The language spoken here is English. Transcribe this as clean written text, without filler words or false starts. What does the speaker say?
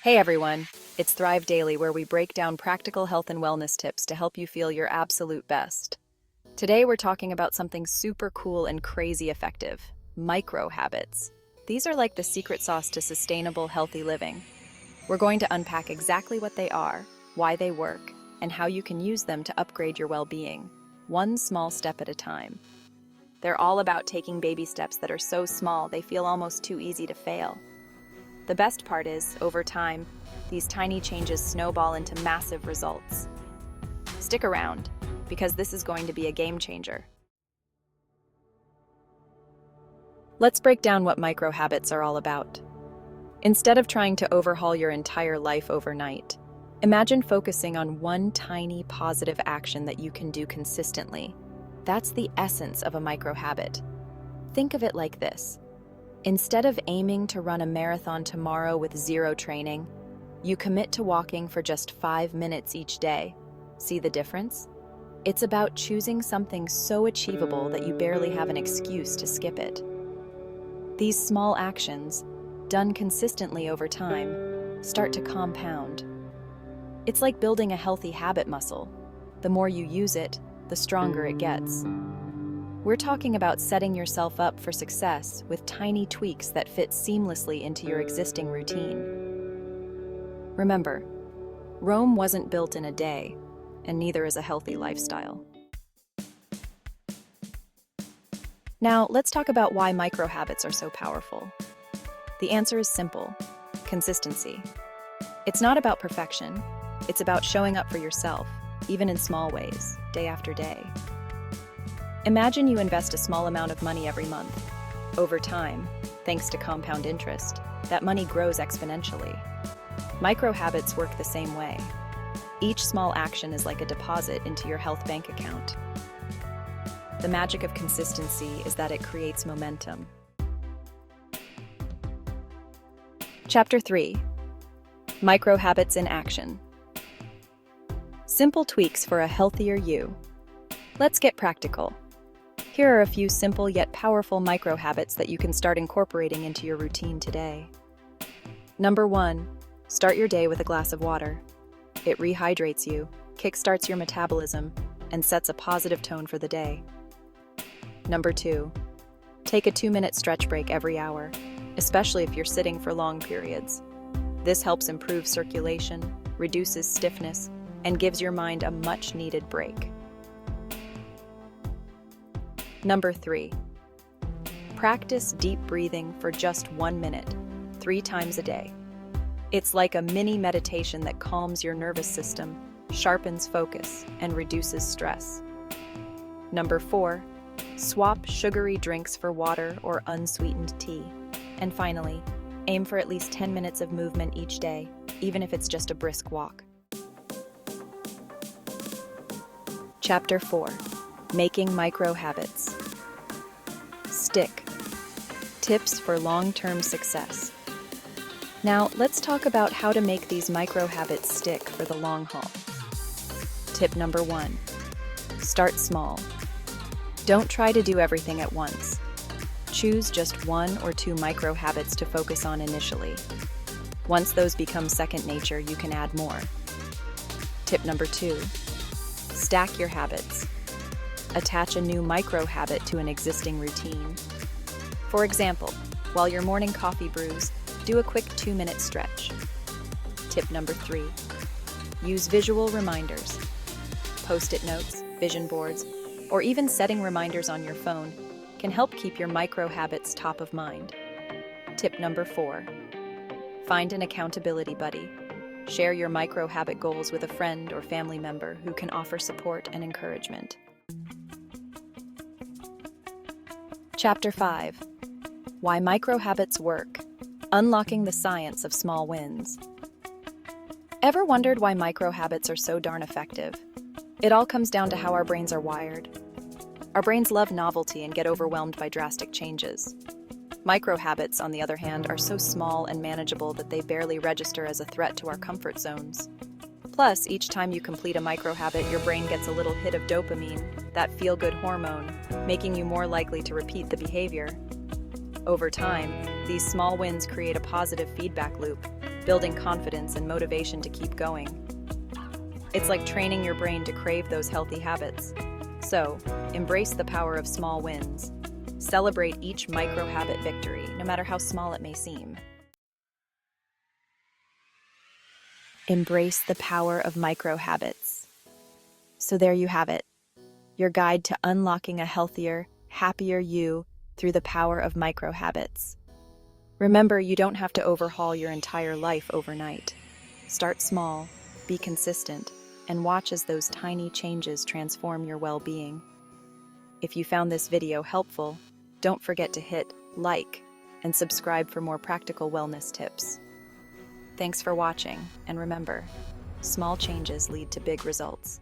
Hey everyone, it's Thrive Daily where we break down practical health and wellness tips to help you feel your absolute best. Today we're talking about something super cool and crazy effective, micro habits. These are like the secret sauce to sustainable, healthy living. We're going to unpack exactly what they are, why they work, and how you can use them to upgrade your well-being, one small step at a time. They're all about taking baby steps that are so small they feel almost too easy to fail. The best part is, over time, these tiny changes snowball into massive results. Stick around, because this is going to be a game changer. Let's break down what micro habits are all about. Instead of trying to overhaul your entire life overnight, imagine focusing on one tiny positive action that you can do consistently. That's the essence of a micro habit. Think of it like this. Instead of aiming to run a marathon tomorrow with zero training, you commit to walking for just 5 minutes each day. See the difference? It's about choosing something so achievable that you barely have an excuse to skip it. These small actions, done consistently over time, start to compound. It's like building a healthy habit muscle. The more you use it, the stronger it gets. We're talking about setting yourself up for success with tiny tweaks that fit seamlessly into your existing routine. Remember, Rome wasn't built in a day, and neither is a healthy lifestyle. Now, let's talk about why micro habits are so powerful. The answer is simple: consistency. It's not about perfection, it's about showing up for yourself, even in small ways, day after day. Imagine you invest a small amount of money every month. Over time, thanks to compound interest, that money grows exponentially. Micro habits work the same way. Each small action is like a deposit into your health bank account. The magic of consistency is that it creates momentum. Chapter 3: Micro habits in action. Simple tweaks for a healthier you. Let's get practical. Here are a few simple yet powerful micro habits that you can start incorporating into your routine today. Number 1, start your day with a glass of water. It rehydrates you, kickstarts your metabolism, and sets a positive tone for the day. Number 2, take a 2-minute stretch break every hour, especially if you're sitting for long periods. This helps improve circulation, reduces stiffness, and gives your mind a much-needed break. Number 3, practice deep breathing for just 1 minute, 3 times a day. It's like a mini meditation that calms your nervous system, sharpens focus, and reduces stress. Number 4, swap sugary drinks for water or unsweetened tea. And finally, aim for at least 10 minutes of movement each day, even if it's just a brisk walk. Chapter 4: Making micro habits. Stick. Tips for long-term success. Now, let's talk about how to make these micro habits stick for the long haul. Tip number 1: start small. Don't try to do everything at once. Choose just 1 or 2 micro habits to focus on initially. Once those become second nature, you can add more. Tip number 2: stack your habits. Attach a new micro habit to an existing routine. For example, while your morning coffee brews, do a quick 2-minute stretch. Tip number 3: use visual reminders. Post-it notes, vision boards, or even setting reminders on your phone can help keep your micro habits top of mind. Tip number 4: find an accountability buddy. Share your micro habit goals with a friend or family member who can offer support and encouragement. Chapter 5: Why micro habits work. Unlocking the science of small wins. Ever wondered why micro habits are so darn effective? It all comes down to how our brains are wired. Our brains love novelty and get overwhelmed by drastic changes. Micro habits, on the other hand, are so small and manageable that they barely register as a threat to our comfort zones. Plus, each time you complete a micro habit, your brain gets a little hit of dopamine, that feel-good hormone, making you more likely to repeat the behavior. Over time, these small wins create a positive feedback loop, building confidence and motivation to keep going. It's like training your brain to crave those healthy habits. So, embrace the power of small wins. Celebrate each micro-habit victory, no matter how small it may seem. Embrace the power of micro-habits. So there you have it, your guide to unlocking a healthier, happier you through the power of micro-habits. Remember, you don't have to overhaul your entire life overnight. Start small, be consistent, and watch as those tiny changes transform your well-being. If you found this video helpful, don't forget to hit like and subscribe for more practical wellness tips. Thanks for watching, and remember, small changes lead to big results.